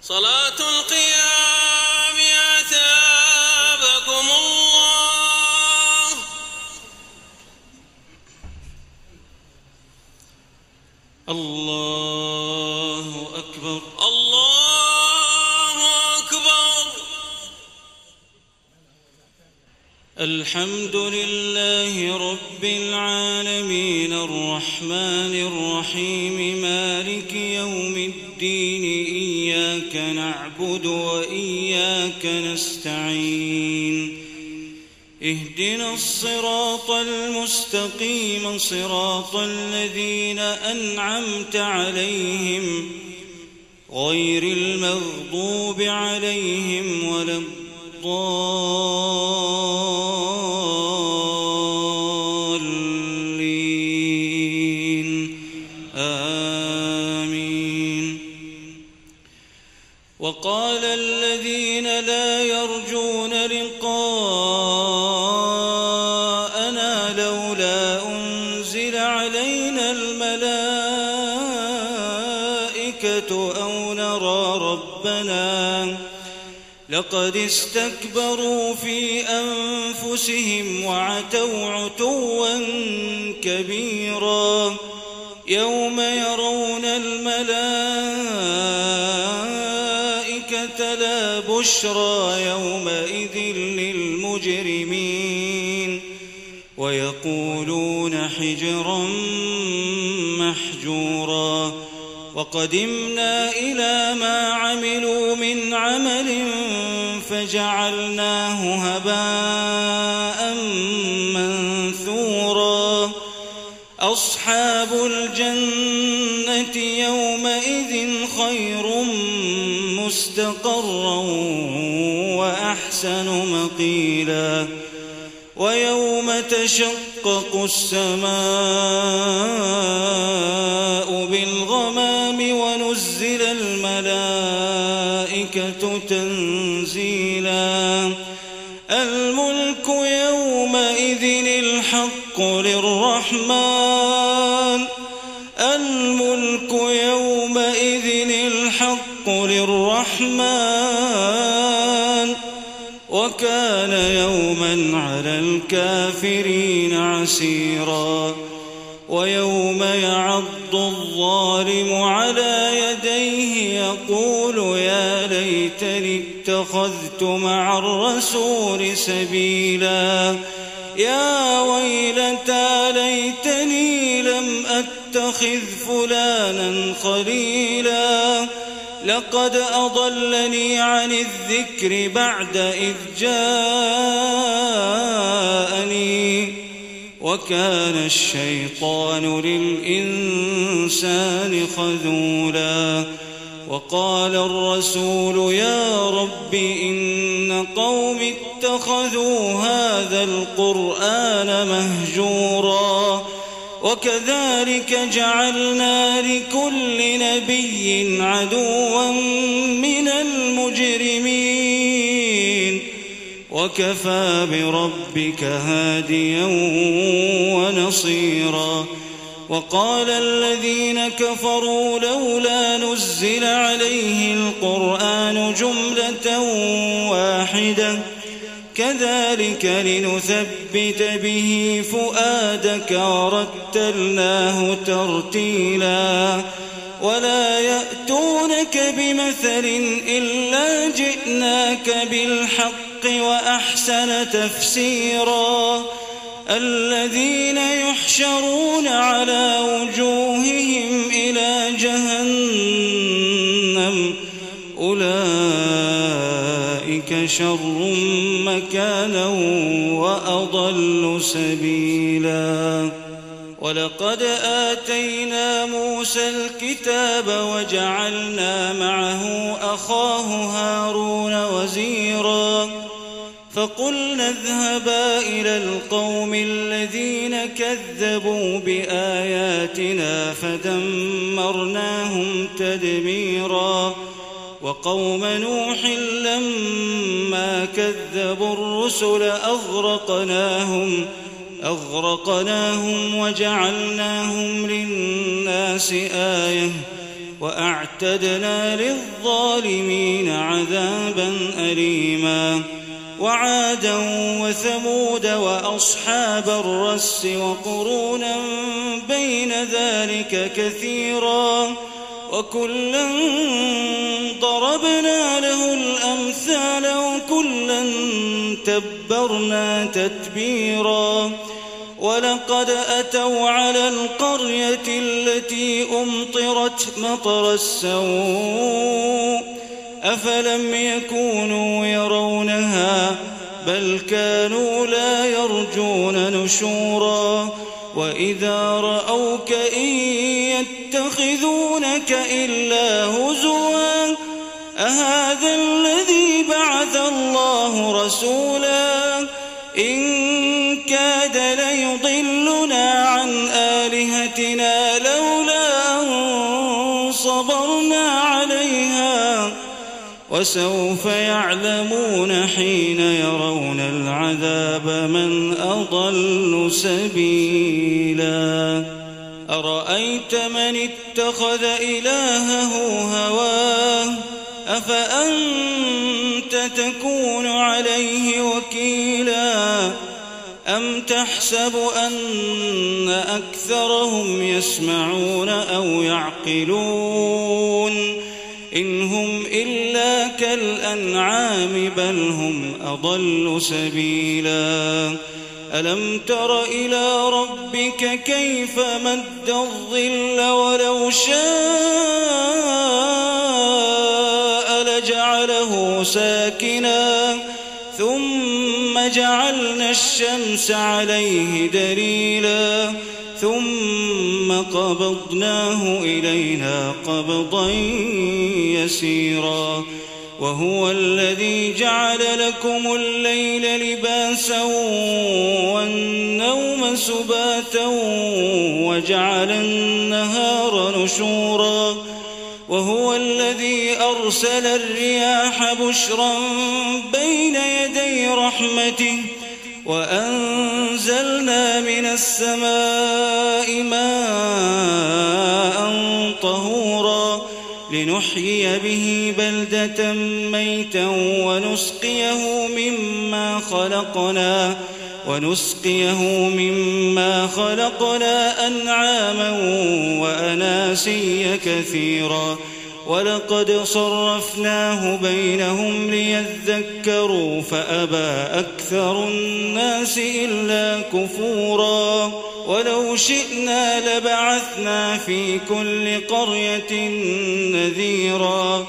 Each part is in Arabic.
صلاة القيام أثابكم الله. الله أكبر الله أكبر. الحمد لله رب العالمين الرحمن الرحيم مالك يوم الدين إياك نعبد وإياك نستعين اهدنا الصراط المستقيم صراط الذين أنعمت عليهم غير المغضوب عليهم ولا الضالين آمين. وقال الذين لا يرجون لقاءنا لولا أنزل علينا الملائكة أو نرى ربنا لقد استكبروا في أنفسهم وعتوا عتوا كبيرا يوم يرون الملائكة لا بشرى يومئذ للمجرمين ويقولون حجرا محجورا. وقدمنا إلى ما عملوا من عمل فجعلناه هباء منثورا. أصحاب الجنة يومئذ خير مستقرا وأحسن مقيلا. ويوم تشقق السماء بالغمام ونزل الملائكة تنزيلا. الملك يومئذ الحق للرحمن. الملك يومئذ الحق للرحمن وكان يوما على الكافرين عسيرا. ويوم يعض الظالم على يديه يقول يا ليتني اتخذت مع الرسول سبيلا. يا ويلتى ليتني لم أتخذ فلانا خليلا لقد أضلني عن الذكر بعد إذ جاءني وكان الشيطان للإنسان خذولا. وقال الرسول يا رب إن قوم اتخذوا هذا القرآن مهجورا. وكذلك جعلنا لكل نبي عدوا من المجرمين وكفى بربك هاديا ونصيرا. وقال الذين كفروا لولا نزل عليه القرآن جملة واحدة كذلك لنثبت به فؤادك ورتلناه ترتيلا. ولا يأتونك بمثل إلا جئناك بالحق وأحسن تفسيرا. الذين يحشرون على وجوههم إلى جهنم أولئك شر مكانا وأضل سبيلا. ولقد آتينا موسى الكتاب وجعلنا معه أخاه هارون وزيرا. فقلنا اذهبا إلى القوم الذين كذبوا بآياتنا فدمرناهم تدميرا. وقوم نوح لما كذبوا الرسل أغرقناهم وجعلناهم للناس آية وأعتدنا للظالمين عذابا أليما وعادا وثمود وأصحاب الرس وقرونا بين ذلك كثيرا وكلا ضربنا له الأمثال وكلا تبرنا تتبيرا ولقد أتوا على القرية التي أمطرت مطر السوء أفلم يكونوا يرونها بل كانوا لا يرجون نشورا وإذا رأوك إن يتخذونك إلا هزوا أهذا الذي بعث الله رسولا إن كاد ليضلنا عن آلهتنا لولا أن صبرنا عليها وسوف يعلمون حين يرون العذاب من أضل سبيلا أرأيت من اتخذ إلهه هواه أفأنت تكون عليه وكيلا أم تحسب أن أكثرهم يسمعون أو يعقلون إن هم إلا كالأنعام بل هم أضل سبيلا ألم تر إلى ربك كيف مد الظل ولو شاء لجعله ساكنا ثم جعلنا الشمس عليه دليلا ثم قبضناه إلينا قبضا يسيرا وهو الذي جعل لكم الليل لباسا والنوم سباتا وجعل النهار نشورا وهو الذي أرسل الرياح بشرا بين يدي رحمته وأنزلنا من السماء ماء طهورا لنحيي به بلدة ميتا ونسقيه مما خلقنا أنعاما وأناسيا كثيرا ولقد صرفناه بينهم ليذكروا فأبى أكثر الناس إلا كفورا ولو شئنا لبعثنا في كل قرية نذيرا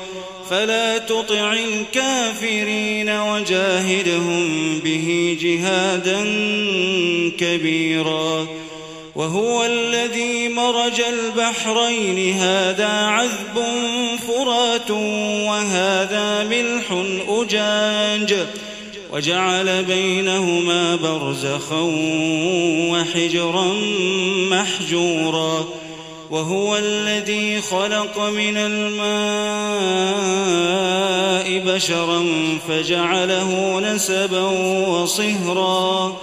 فلا تطع الكافرين وجاهدهم به جهادا كبيرا وهو الذي مرج البحرين هذا عذب فرات وهذا ملح أجاج وجعل بينهما برزخا وحجرا محجورا وهو الذي خلق من الماء بشرا فجعله نسبا وصهرا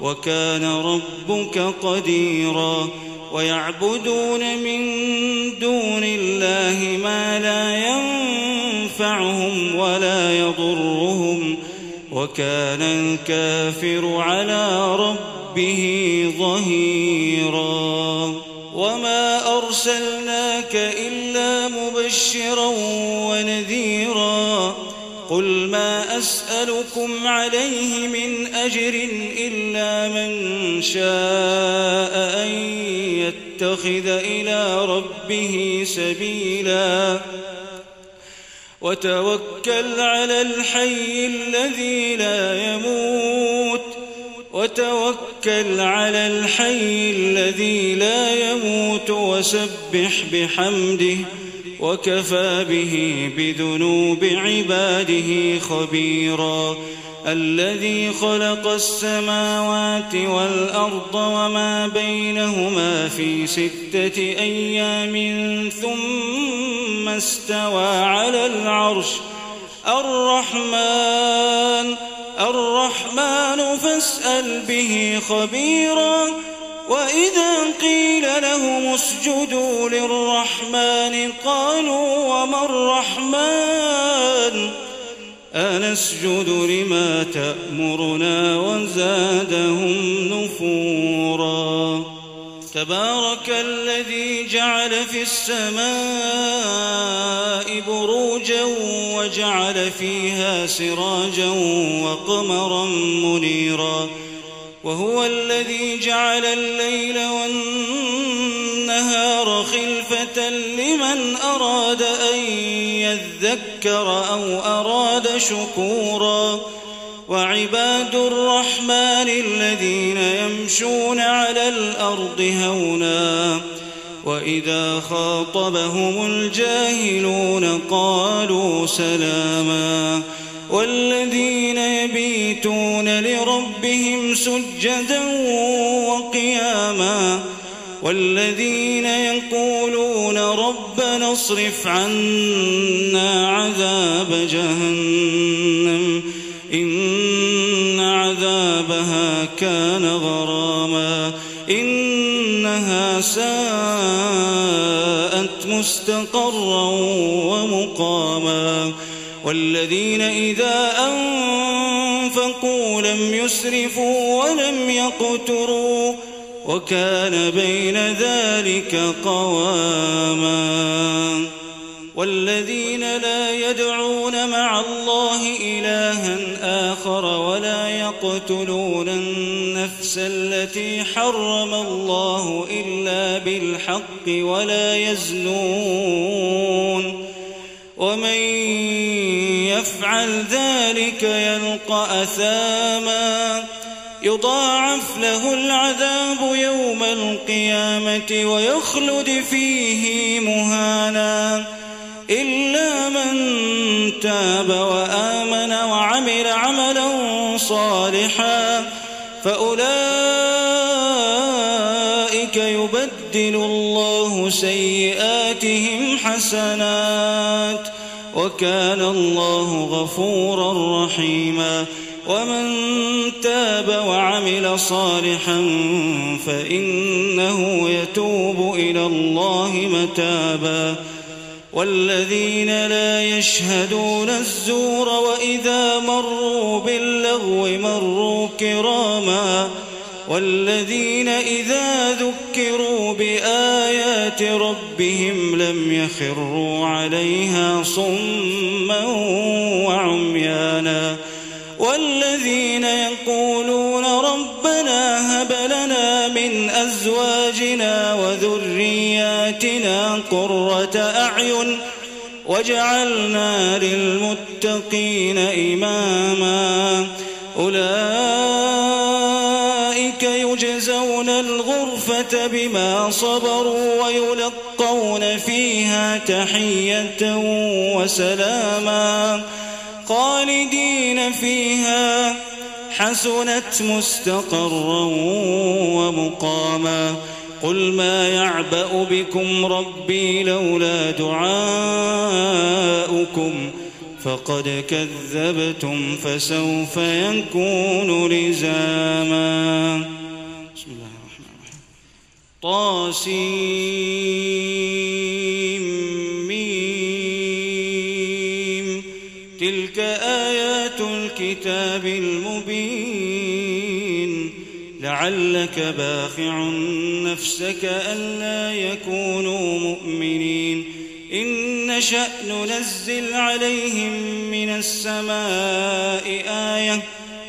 وكان ربك قديرا ويعبدون من دون الله ما لا ينفعهم ولا يضرهم وكان الكافر على ربه ظهيرا وما أرسلناك إلا مبشرا ونذيرا قل ما أسألكم عليه من أجر إلا من شاء أن يتخذ إلى ربه سبيلا وتوكل على الحي الذي لا يموت وسبح بحمده وكفى به بذنوب عباده خبيرا الذي خلق السماوات والأرض وما بينهما في 6 أيام ثم استوى على العرش الرحمن فاسأل به خبيرا وإذا قيل لهم اسجدوا للرحمن قالوا وما الرحمن أنسجد لما تأمرنا وزادهم نفورا تبارك الذي جعل في السماء بروجا وجعل فيها سراجا وقمرا منيرا وهو الذي جعل الليل والنهار خلفة لمن أراد أن يذكر أو أراد شكورا وعباد الرحمن الذين يمشون على الأرض هونا وإذا خاطبهم الجاهلون قالوا سلاما والذين يبيتون لربهم سجدا وقياما والذين يقولون ربنا اصرف عنا عذاب جهنم إن عذابها كان غراما إنها ساءت مستقرا ومقاما والذين إذا أنفقوا لم يسرفوا ولم يقتروا وكان بين ذلك قواما والذين لا يدعون مع الله إلها آخر ولا يقتلون النفس التي حرم الله إلا بالحق ولا يزنون ومن يفعل ذلك يلقى أثاما يضاعف له العذاب يوم القيامة ويخلد فيه مهانا إلا من تاب وآمن وعمل عملا صالحا فأولئك يبدل الله سيئاتهم حسنات وكان الله غفورا رحيما ومن تاب وعمل صالحا فإنه يتوب إلى الله متابا والذين لا يشهدون الزور وإذا مروا باللغو مروا كراما والذين إذا ذكروا بآيات ربهم لم يخروا عليها صما وعميانا والذين يقولون ربنا هب لنا من أزواجنا وذرياتنا قرة أعين واجعلنا للمتقين إماما أولئك يجزون الغرفة بما صبروا ويلقون فيها تحية وسلاما خالدين فيها حسنت مستقرا ومقاما قل ما يعبأ بكم ربي لولا دعاؤكم فقد كذبتم فسوف يكون لزاما بسم الله الرحمن الرحيم طاسيم تلك آيات الكتاب المبين لعلك باخع نفسك ألا يكونوا مؤمنين إن نشأ ننزل عليهم من السماء آية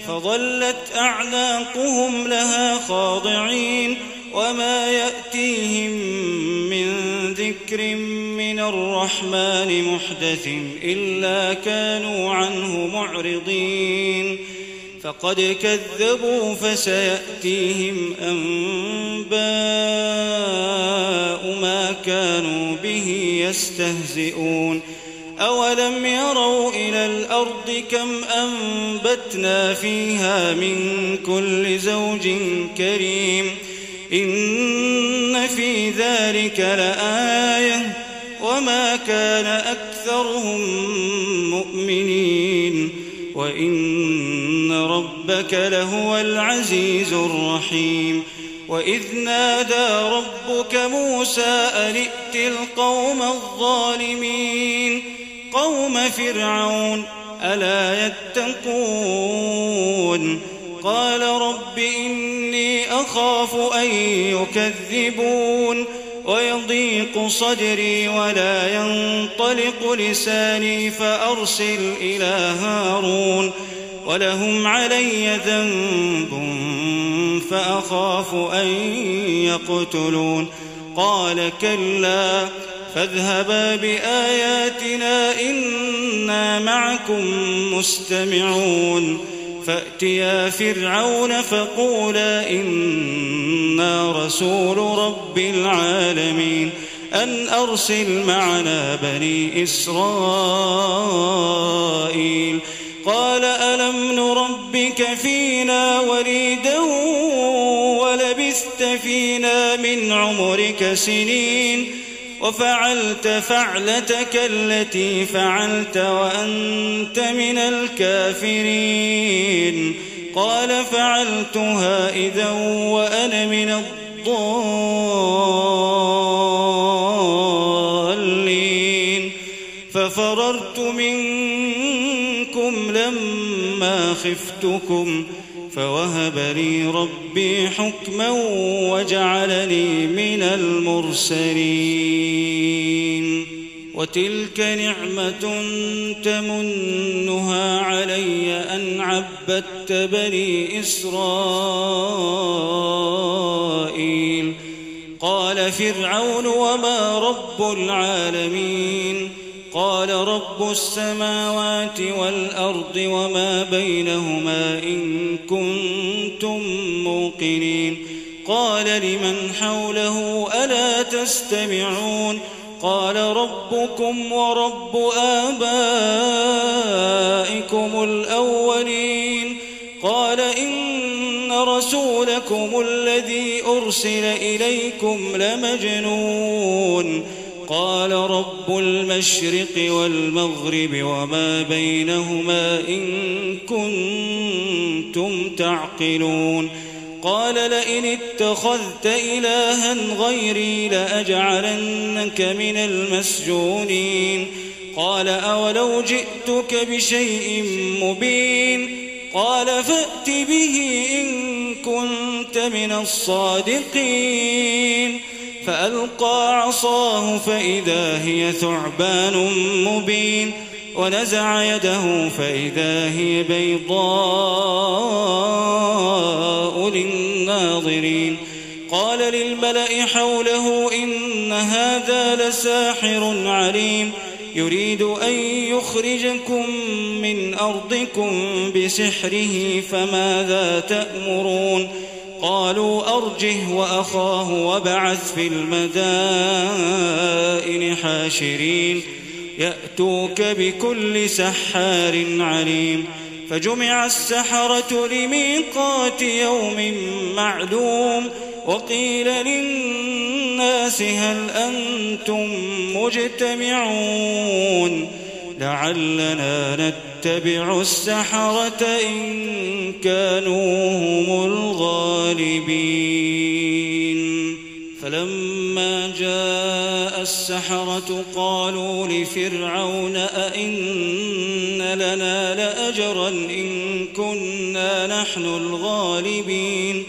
فظلت أعناقهم لها خاضعين وما يأتيهم من ذكر من الرحمن محدث إلا كانوا عنه معرضين فقد كذبوا فسيأتيهم أنباء ما كانوا به يستهزئون أولم يروا إلى الأرض كم أنبتنا فيها من كل زوج كريم إن في ذلك لآية وما كان أكثرهم مؤمنين وإن ربك لهو العزيز الرحيم وإذ نادى ربك موسى أن ائت القوم الظالمين قوم فرعون ألا يتقون قال رب إني أخاف أن يكذبون ويضيق صدري ولا ينطلق لساني فأرسل إلى هارون ولهم علي ذنب فأخاف أن يقتلون قال كلا فاذهبا بآياتنا إنا معكم مستمعون فأتيا فرعون فقولا إنا رسول رب العالمين أن أرسل معنا بني إسرائيل قال ألم نربك فينا وليدا ولبثت فينا من عمرك سنين وفعلت فعلتك التي فعلت وأنت من الكافرين قال فعلتها إذا وأنا من الضالين ففررت منكم لما خفتكم فوهب لي ربي حكما وجعلني من المرسلين وتلك نعمة تمنها علي أن عبدت بني إسرائيل قال فرعون وما رب العالمين قال رب السماوات والأرض وما بينهما إن كنتم موقنين قال لمن حوله ألا تستمعون قال ربكم ورب آبائكم الأولين قال إن رسولكم الذي أرسل إليكم لمجنون قال رب المشرق والمغرب وما بينهما إن كنتم تعقلون قال لئن اتخذت إلها غيري لأجعلنك من المسجونين قال أولو جئتك بشيء مبين قال فأت به إن كنت من الصادقين فألقى عصاه فإذا هي ثعبان مبين ونزع يده فإذا هي بيضاء للناظرين قال للملأ حوله إن هذا لساحر عليم يريد أن يخرجكم من أرضكم بسحره فماذا تأمرون قالوا أرجه وأخاه وابعث في المدائن حاشرين يأتوك بكل سحار عليم فجمع السحرة لميقات يوم معلوم وقيل للناس هل أنتم مجتمعون لعلنا نتبع السحرة إن كانوا هم الغالبين فلما جاء السحرة قالوا لفرعون أئن لنا لأجرا إن كنا نحن الغالبين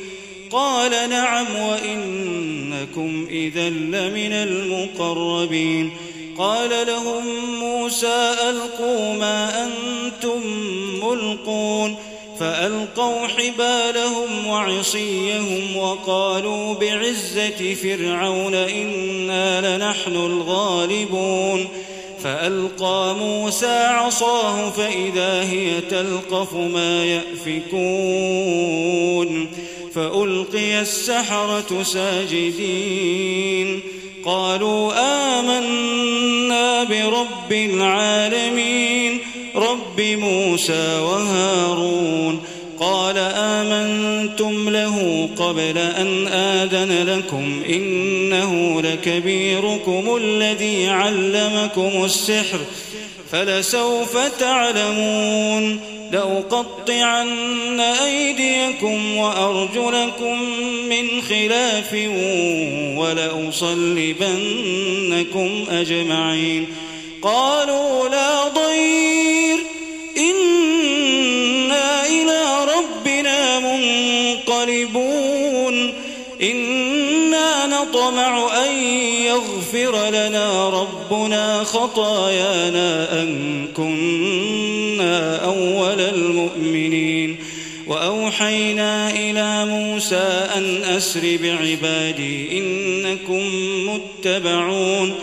قال نعم وإنكم إذا لمن المقربين قال لهم موسى ألقوا ما أنتم ملقون فألقوا حبالهم وعصيهم وقالوا بعزة فرعون إنا لنحن الغالبون فألقى موسى عصاه فإذا هي تلقف ما يأفكون فألقي السحرة ساجدين قالوا آمنا برب العالمين رب موسى وهارون قال آمنتم له قبل أن آذن لكم إنه لكبيركم الذي علمكم السحر فلسوف تعلمون لأقطعن أيديكم وأرجلكم من خلاف ولأصلبنكم أجمعين قالوا لا ضير إنا إلى ربنا منقلبون إنا نطمع أن يغفر لنا ربنا خطايانا أن كنا أول المؤمنين وأوحينا إلى موسى أن أسر بعبادي إنكم متبعون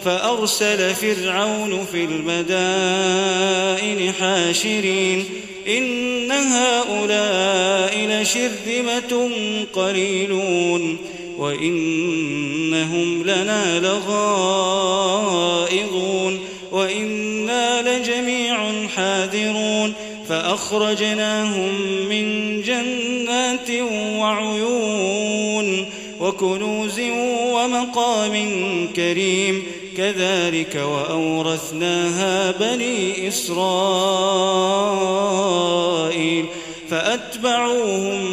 فأرسل فرعون في المدائن حاشرين إن هؤلاء لشرذمة قليلون وإنهم لنا لغائظون وإنا لجميع حاذرون فأخرجناهم من جنات وعيون وكنوز ومقام كريم كذلك وأورثناها بني إسرائيل فأتبعوهم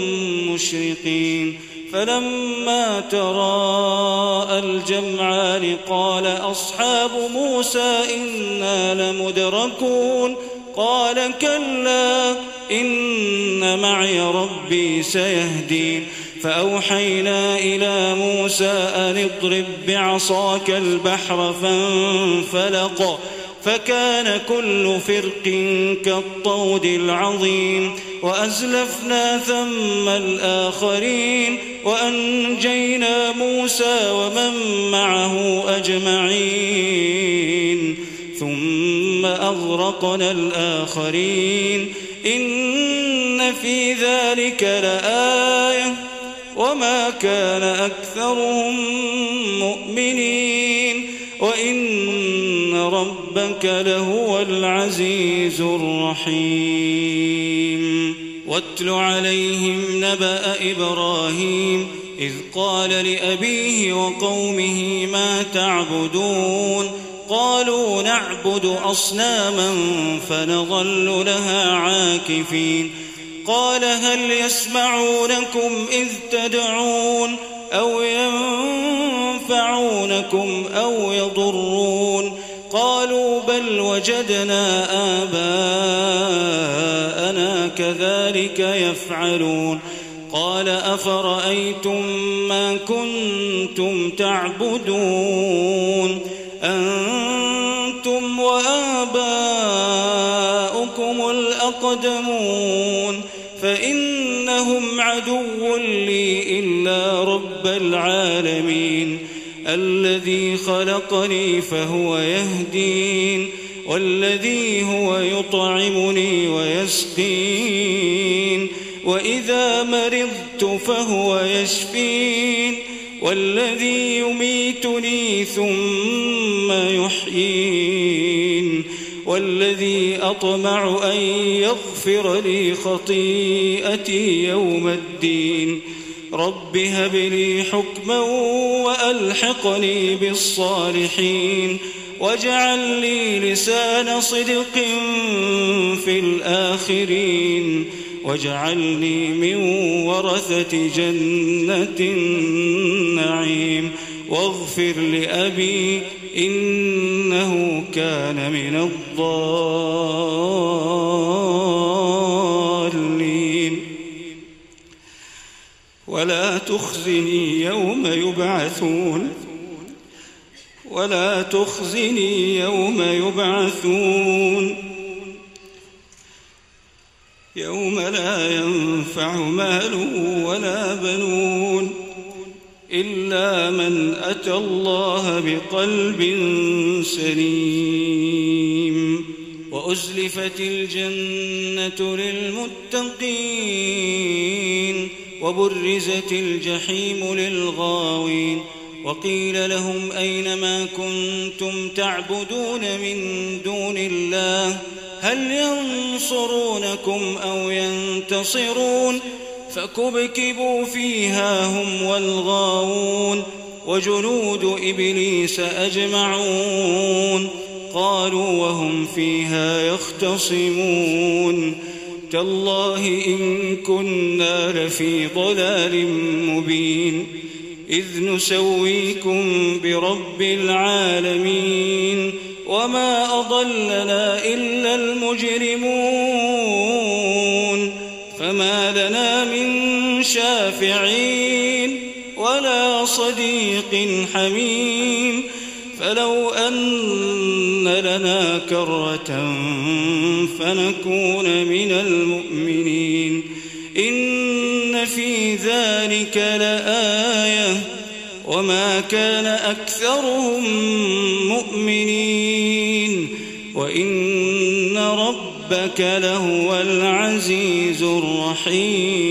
مشرقين فلما تراءى الجمعان قال أصحاب موسى إنا لمدركون قال كلا إن معي ربي سيهدين فأوحينا إلى موسى أن اضرب بعصاك البحر فانفلق فكان كل فرق كالطود العظيم وأزلفنا ثم الآخرين وأنجينا موسى ومن معه أجمعين ثم أغرقنا الآخرين إن في ذلك لآية وما كان أكثرهم مؤمنين وإن ربك لهو العزيز الرحيم واتل عليهم نبأ إبراهيم إذ قال لأبيه وقومه ما تعبدون قالوا نعبد أصناما فنظل لها عاكفين قال هل يسمعونكم إذ تدعون أو ينفعونكم أو يضرون قالوا بل وجدنا آباءنا كذلك يفعلون قال أفرأيتم ما كنتم تعبدون أنتم وآباؤكم الأقدمون فإنهم عدو لي إلا رب العالمين الذي خلقني فهو يهدين والذي هو يطعمني ويسقين وإذا مرضت فهو يشفين والذي يميتني ثم يحيين والذي أطمع أن يغفر لي خطيئتي يوم الدين رب هب لي حكما وألحقني بالصالحين واجعل لي لسان صدق في الآخرين واجعلني من ورثة جنة النعيم واغفر لأبي إنه كان من الضالين ولا تخزني يوم يبعثون يوم لا ينفع مال ولا بنون إلا من أتى الله بقلب سليم وأزلفت الجنة للمتقين وبرزت الجحيم للغاوين وقيل لهم أين ما كنتم تعبدون من دون الله هل ينصرونكم أو ينتصرون فكبكبوا فيها هم والغاوون وجنود إبليس أجمعون قالوا وهم فيها يختصمون تالله إن كنا لفي ضلال مبين إذ نسويكم برب العالمين وما أضلنا إلا المجرمون فما لنا من شافعين ولا صديق حميم فلو أن لنا كرة فنكون من المؤمنين إن في ذلك لآية وما كان أكثرهم مؤمنين وإن ربك لهو العزيز الرحيم